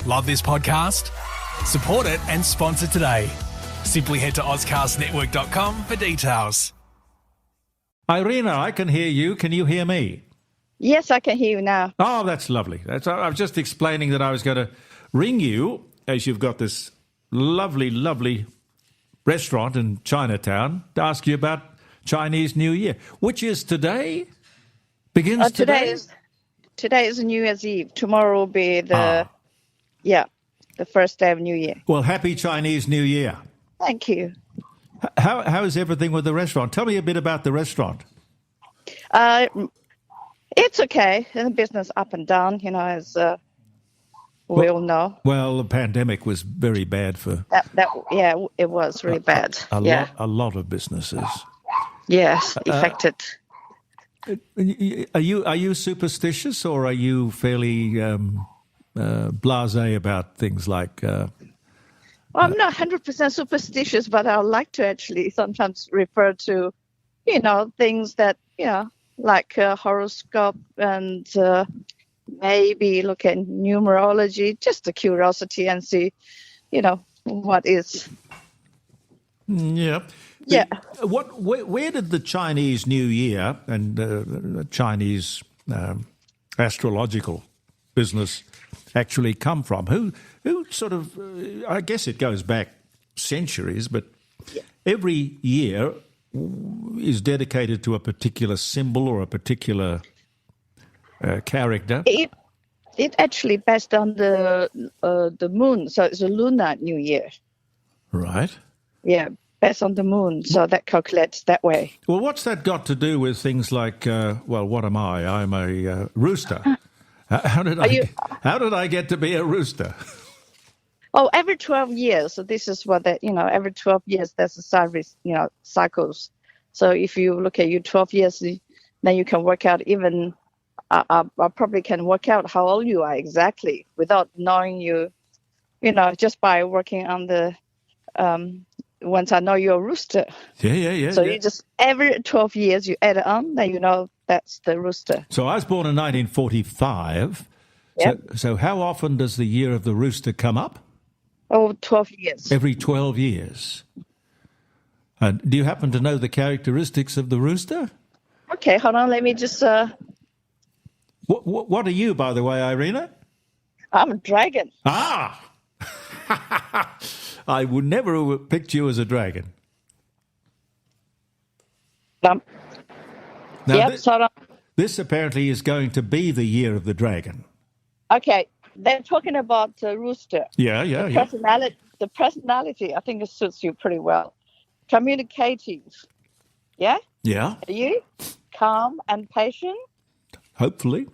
Love this podcast? Support it and sponsor today. Simply head to ozcastnetwork.com for details. Irena, I can hear you. Can you hear me? Yes, I can hear you now. Oh, that's lovely. I was just explaining that I was going to ring you, as you've got this lovely, lovely restaurant in Chinatown, to ask you about Chinese New Year, which is today? Begins today? Today is New Year's Eve. Tomorrow will be the first day of New Year. Well, happy Chinese New Year. Thank you. How is everything with the restaurant? Tell me a bit about the restaurant. It's okay. The business up and down, as we all know. Well, the pandemic was very bad for... It was really bad. A lot of businesses. Yes, affected. Are you superstitious, or are you fairly blasé about things like... I'm not 100% superstitious, but I like to actually sometimes refer to, things that, like horoscope and maybe look at numerology, just a curiosity and see, what is. Yeah. Yeah. Where did the Chinese New Year and Chinese astrological business actually come from? Who sort of? I guess it goes back centuries, but every year is dedicated to a particular symbol or a particular character. It actually based on the moon, so it's a Lunar New Year. Right. Yeah. Based on the moon, so that calculates that way. Well, what's that got to do with things like, what am I? I'm a rooster. How did I get to be a rooster? Oh, every 12 years. So this is what every 12 years there's a service, cycles. So if you look at your 12 years, then you can work out even, I probably can work out how old you are exactly without knowing you, just by working on the, once I know you're a rooster. Yeah. So you just, every 12 years you add it on, then that's the rooster. So I was born in 1945. Yep. So how often does the year of the rooster come up? Oh, 12 years. Every 12 years. Do you happen to know the characteristics of the rooster? Okay, hold on. Let me just... What are you, by the way, Irena? I'm a dragon. Ah! I would never have picked you as a dragon. Now, this apparently is going to be the year of the dragon. Okay, they're talking about rooster. Yeah. The personality, I think it suits you pretty well. Communicative. Yeah? Yeah. Are you? Calm and patient? Hopefully.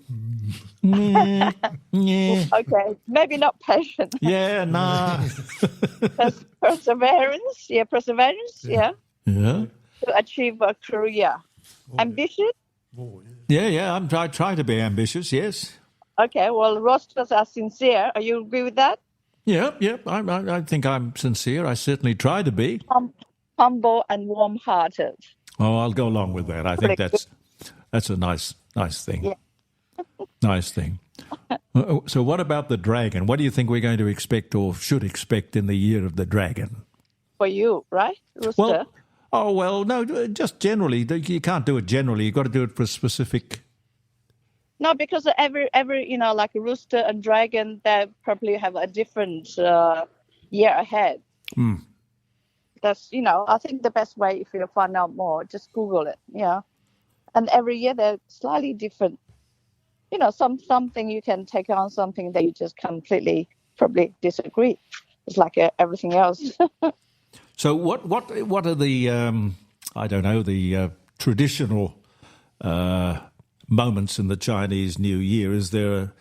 Yeah. Okay, maybe not patient. Yeah, nah. Perseverance. Yeah. Yeah. To achieve a career. Ambitious? Yeah, I try to be ambitious, yes. Okay, well, roosters are sincere. Are you agree with that? Yeah, I think I'm sincere. I certainly try to be. Humble and warm-hearted. Oh, I'll go along with that. I think that's a nice thing. Yeah. Nice thing. So what about the dragon? What do you think we're going to expect or should expect in the year of the dragon? For you, right? Rooster? No, just generally. You can't do it generally. You've got to do it for a specific... No, because every like a rooster and dragon, they probably have a different year ahead. Mm. That's, I think the best way, if you find out more, just Google it, And every year they're slightly different. Something you can take on, something that you just completely probably disagree. It's like everything else. So what are the, the traditional moments in the Chinese New Year? Is there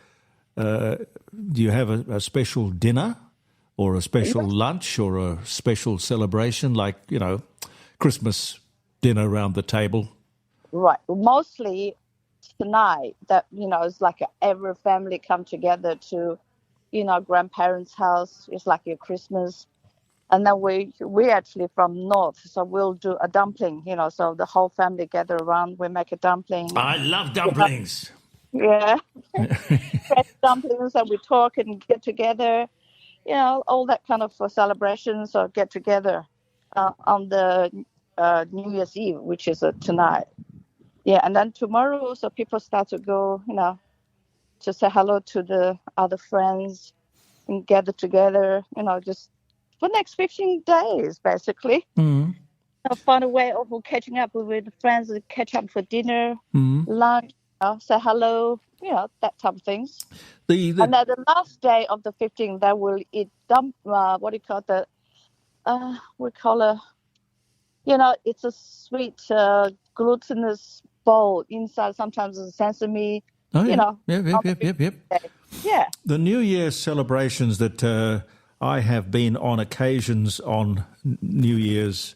do you have a special dinner or a special lunch or a special celebration like, Christmas dinner around the table? Right. Mostly tonight that, it's like every family come together to, grandparents' house. It's like your Christmas. And then we actually from north, so we'll do a dumpling, so the whole family gather around. We make a dumpling. I love dumplings. Yeah. Fresh dumplings, and we talk and get together. All that kind of celebrations or get together on the New Year's Eve, which is tonight. Yeah, and then tomorrow, so people start to go, to say hello to the other friends and gather together, just for the next 15 days, basically. Mm. Find a way of catching up with friends, catch up for dinner, Mm. lunch, say hello, that type of things. The And then the last day of the 15th, they will eat what do you call we call it's a sweet glutinous bowl inside. Sometimes it's sesame. Oh, yeah. Yep. Yeah. The New Year celebrations that I have been on occasions on New Year's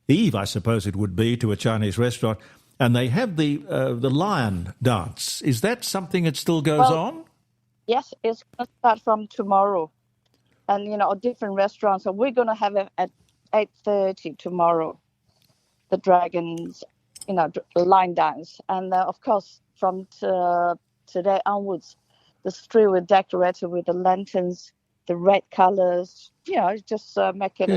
Eve, I suppose it would be, to a Chinese restaurant, and they have the lion dance. Is that something that still goes on? Yes, it's going to start from tomorrow, and different restaurants. So we're going to have it at 8:30 tomorrow. The dragons, lion dance, and of course from today onwards, the street will decorate with the lanterns, the red colors. Just make it.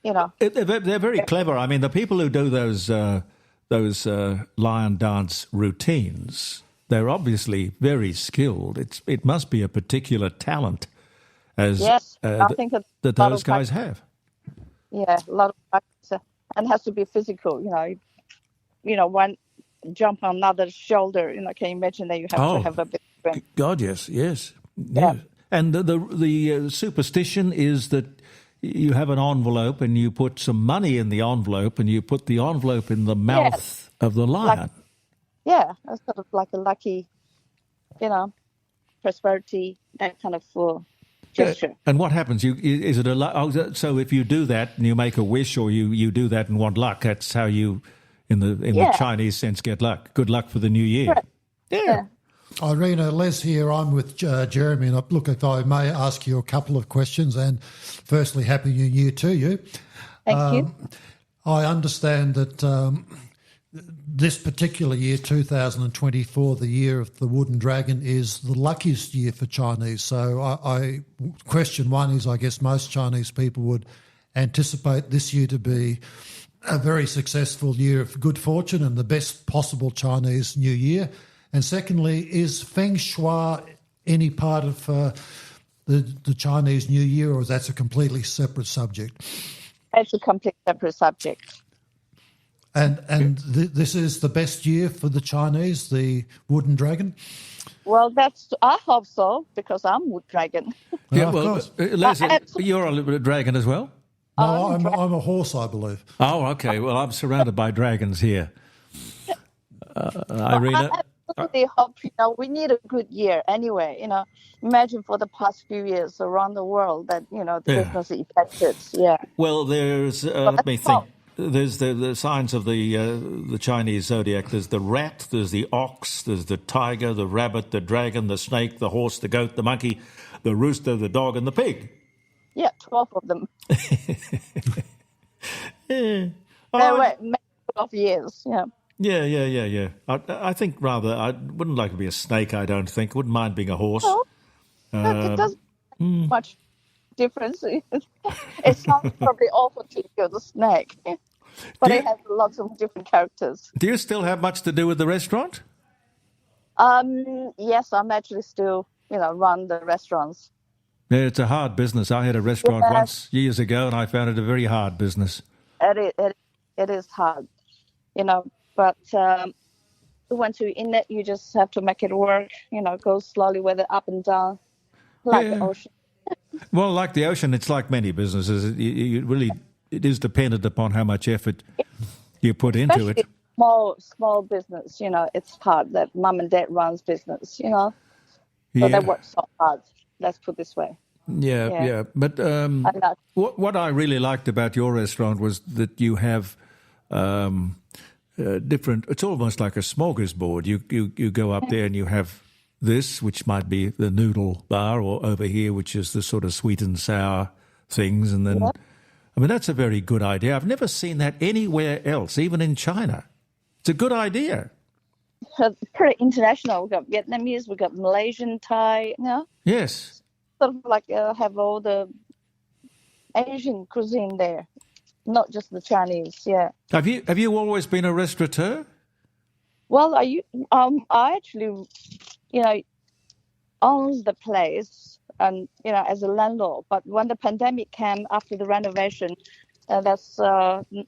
Yeah. They're very clever. I mean, the people who do those lion dance routines, they're obviously very skilled. It must be a particular talent, Yes, I think that those guys have. Yeah, a lot of practice, and it has to be physical. One jump on another shoulder. Can you imagine that you have to have a bit of strength? God, yes. Yeah. And the superstition is that you have an envelope and you put some money in the envelope and you put the envelope in the mouth of the lion. It's sort of like a lucky, prosperity, that kind of gesture. And what happens? Is it so if you do that and you make a wish or you do that and want luck, that's how you, in the Chinese sense, get luck. Good luck for the new year. Right. Yeah. Irena, Les here. I'm with Jeremy. And look, if I may ask you a couple of questions. And firstly, Happy New Year to you. Thank you. I understand that this particular year, 2024, the year of the wooden dragon, is the luckiest year for Chinese. So question one is, I guess most Chinese people would anticipate this year to be a very successful year of good fortune and the best possible Chinese New Year. And secondly, is Feng Shui any part of the Chinese New Year, or is that a completely separate subject? It's a completely separate subject. And this is the best year for the Chinese, the wooden dragon? Well, I hope so, because I'm wood dragon. Yeah, of course. Les, you're a little bit of dragon as well? No, I'm a horse, I believe. Oh, okay. Well, I'm surrounded by dragons here. Irena? I absolutely hope, we need a good year anyway. Imagine for the past few years around the world that, the business is affected. Yeah. Well, there's, let me think. There's the signs of the Chinese zodiac. There's the rat, there's the ox, there's the tiger, the rabbit, the dragon, the snake, the horse, the goat, the monkey, the rooster, the dog, and the pig. Yeah, 12 of them. Yeah. Maybe 12 years, yeah. Yeah. I think rather, I wouldn't like to be a snake, I don't think. Wouldn't mind being a horse. No, it doesn't make much difference. It sounds probably awful to you, the snake. But it has lots of different characters. Do you still have much to do with the restaurant? Yes, I'm actually still, run the restaurants. Yeah, it's a hard business. I had a restaurant once years ago, and I found it a very hard business. It is hard, but once you're in it, you just have to make it work, go slowly with it up and down, like the ocean. Well, like the ocean, it's like many businesses. It is dependent upon how much effort you put into it. Small business, it's hard. That mum and dad runs business, so they work so hard. Let's put it this way. Yeah. But what I really liked about your restaurant was that you have different. It's almost like a smorgasbord. You go up there and you have this, which might be the noodle bar, or over here, which is the sort of sweet and sour things, and then. I mean, that's a very good idea. I've never seen that anywhere else, even in China. It's a good idea. pretty international. We got Vietnamese, we got Malaysian, Thai, Yes. sort of like have all the Asian cuisine there, not just the Chinese. Yeah. Have you always been a restaurateur? Well, I actually, owns the place and as a landlord. But when the pandemic came after the renovation, that's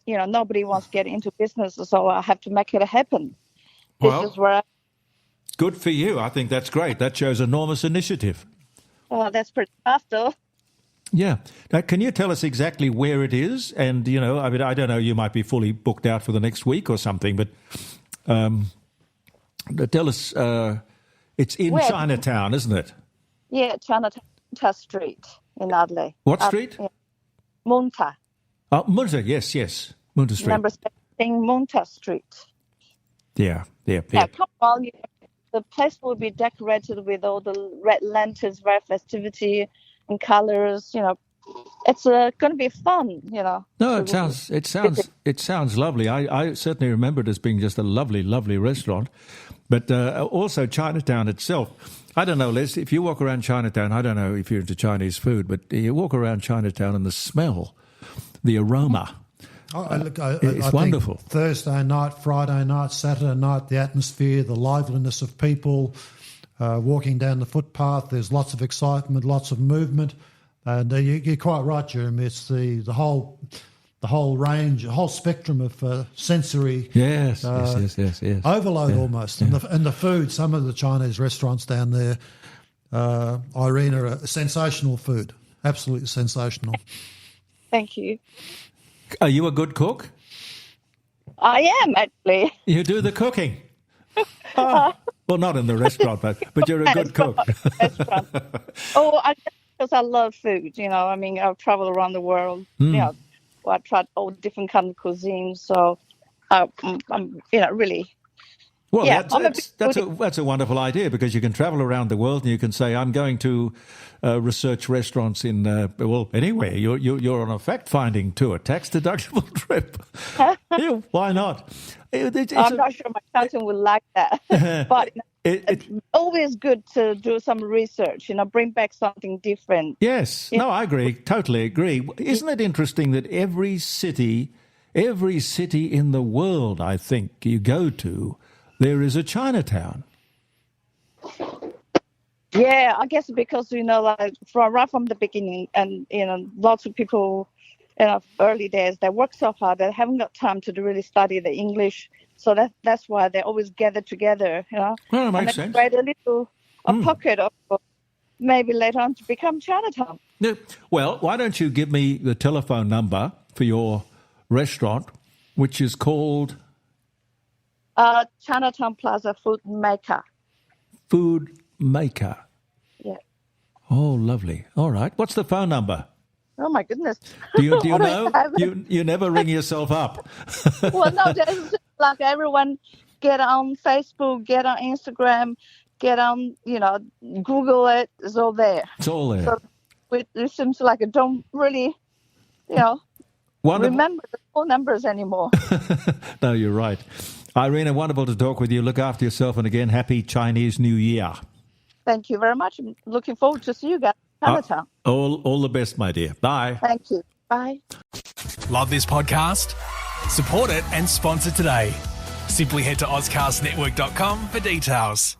nobody wants to get into business, so I have to make it happen. Well, This is where. Good for you. I think that's great. That shows enormous initiative. That's pretty tough, though. Yeah. Now, can you tell us exactly where it is? And, I mean, I don't know, you might be fully booked out for the next week or something, but tell us, it's in Chinatown, isn't it? Yeah, Chinatown Street in Adelaide. What street? Munta. Oh, Munta, yes. Munta Street. Number 16, Munta Street. Yeah. Come on. The place will be decorated with all the red lanterns, very festivity and colors. It's going to be fun. No, it sounds lovely. I certainly remember it as being just a lovely, lovely restaurant. But also Chinatown itself. I don't know, Les, if you walk around Chinatown, I don't know if you're into Chinese food, but you walk around Chinatown and the smell, the aroma. It's wonderful. Think Thursday night, Friday night, Saturday night, the atmosphere, the liveliness of people walking down the footpath. There's lots of excitement, lots of movement, and you're quite right, Jeremy. It's the whole range, the whole spectrum of sensory. Yes. Overload almost, and the food. Some of the Chinese restaurants down there, Irena, are sensational food, absolutely sensational. Thank you. Are you a good cook? I am, actually. You do the cooking? Well, not in the restaurant, but you're a good cook. Because I love food, I mean, I've traveled around the world, I tried all different kinds of cuisines, so I'm, really... Well, yeah, that's a wonderful idea, because you can travel around the world and you can say, I'm going to research restaurants in anywhere. You're on a fact-finding tour, tax-deductible trip. Yeah, why not? I'm not sure my accountant would like that, but it's always good to do some research. Bring back something different. Yes, no, I agree, totally agree. Isn't it interesting that every city in the world, I think, you go to, there is a Chinatown. Yeah, I guess because, right from the beginning, and, lots of people, early days, they work so hard, they haven't got time to really study the English. So that's why they always gather together, Well, it makes sense. Create a little pocket of maybe later on to become Chinatown. Yeah. Well, why don't you give me the telephone number for your restaurant, which is called... Chinatown Plaza Food Maker. Food Maker. Yeah. Oh, lovely. All right. What's the phone number? Oh, my goodness. Do you know? You never ring yourself up. Well, no, just like everyone, get on Facebook, get on Instagram, get on, Google it. It's all there. It's all there. So it seems like I don't really, remember the phone numbers anymore. No, you're right. Irena, wonderful to talk with you. Look after yourself, and again, happy Chinese New Year. Thank you very much. I'm looking forward to see you guys in Chinatown. All the best, my dear. Bye. Thank you. Bye. Love this podcast? Support it and sponsor today. Simply head to AuscastNetwork.com for details.